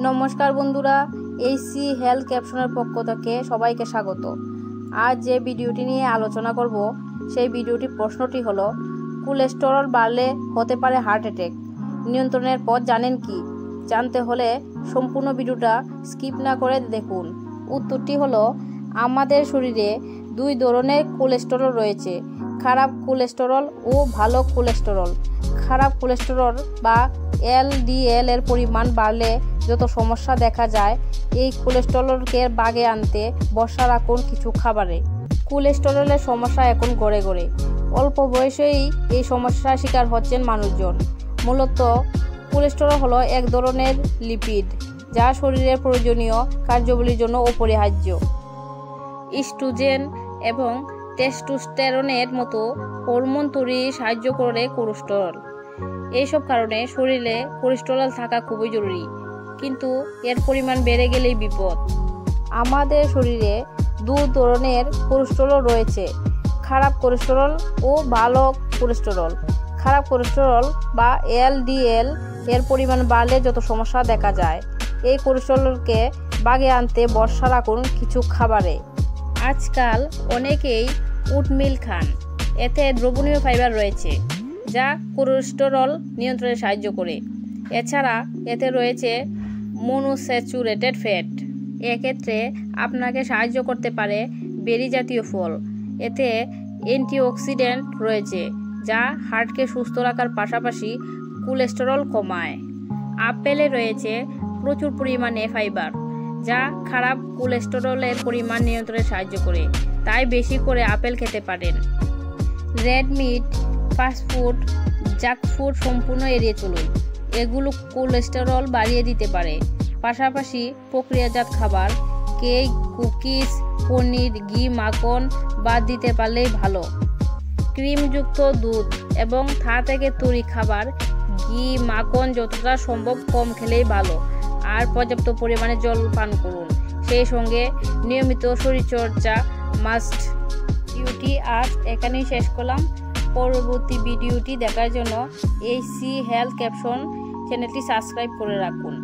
নমস্কার বন্ধুরা, এইসি হেলথ ক্যাপশনের পক্ষ থেকে সবাইকে স্বাগত। আজ যে ভিডিওটি নিয়ে আলোচনা করব সেই ভিডিওটির প্রশ্নটি হলো, কোলেস্টেরল বাড়লে হতে পারে হার্ট অ্যাটাক, নিয়ন্ত্রণের পথ জানেন কি? জানতে হলে সম্পূর্ণ ভিডিওটা স্কিপ না করে দেখুন। উত্তরটি হলো, আমাদের শরীরে দুই ধরনের কোলেস্টেরল রয়েছে, খারাপ কোলেস্টেরল ও ভালো কোলেস্টেরল। খারাপ কোলেস্টেরল বা এলডিএল এর পরিমাণ বাড়লে যত সমস্যা দেখা যায়, এই কোলেস্টেরলকে বাগে আনতে বর্ষা রাখুন কিছু খাবারে। কোলেস্টেরলের সমস্যা এখন গড়ে গড়ে, অল্প বয়সেই এই সমস্যার শিকার হচ্ছেন মানুষজন। মূলত কোলেস্টেরল হলো এক ধরনের লিপিড, যা শরীরের প্রয়োজনীয় কার্যাবলীর জন্য অপরিহার্য। ইস্ট্রোজেন এবং টেস্টোস্টেরনের মতো হরমোন তৈরি সাহায্য করে কোলেস্টেরল। এইসব কারণে শরীরে কোলেস্টেরল থাকা খুবই জরুরি, কিন্তু এর পরিমাণ বেড়ে গেলেই বিপদ। আমাদের শরীরে দুই ধরনের কোলেস্টেরল রয়েছে, খারাপ কোলেস্টেরল ও ভালো কোলেস্টেরল। খারাপ কোলেস্টেরল বা এলডিএল এর পরিমাণ বাড়লে যত সমস্যা দেখা যায়, এই কোলেস্টেরলকে বাগে আনতে বর্ষা রাখুন কিছু খাবারে। আজকাল অনেকেই উট মিল খান, এতে দ্রবণীয় ফাইবার রয়েছে যা কোলেস্টেরল নিয়ন্ত্রণে সাহায্য করে। এছাড়া এতে রয়েছে মনোস্যাচুরেটেড ফ্যাট। এক্ষেত্রে আপনাকে সাহায্য করতে পারে বেরি জাতীয় ফল, এতে অ্যান্টিঅক্সিডেন্ট রয়েছে যা হার্টকে সুস্থ রাখার পাশাপাশি কোলেস্টেরল কমায়। আপেলে রয়েছে প্রচুর পরিমাণে ফাইবার, যা খারাপ কোলেস্টেরলের পরিমাণ নিয়ন্ত্রণে সাহায্য করে, তাই বেশি করে আপেল খেতে পারেন। Red meat, fast food, junk food সম্পূর্ণ এড়িয়ে চলুন, এগুলো কোলেস্টেরল বাড়িয়ে দিতে পারে। পাশাপাশি প্রক্রিয়াজাত খাবার, কেক, কুকিজ, পনির, ঘি, মাখন বাদ দিতে পারলেই ভালো। ক্রিমযুক্ত দুধ এবং থা থেকে তৈরি খাবার, ঘি, মাখন যতটা সম্ভব কম খেলেই ভালো। আর পর্যাপ্ত পরিমাণে জল পান করুন, সেই সঙ্গে নিয়মিত শরীরচর্চা মাস্ট। ভিডিওটি আজ এখানেই শেষ করলাম। পরবর্তী ভিডিওটি দেখার জন্য এইসি হেলথ ক্যাপশন চ্যানেলটি সাবস্ক্রাইব করে রাখুন।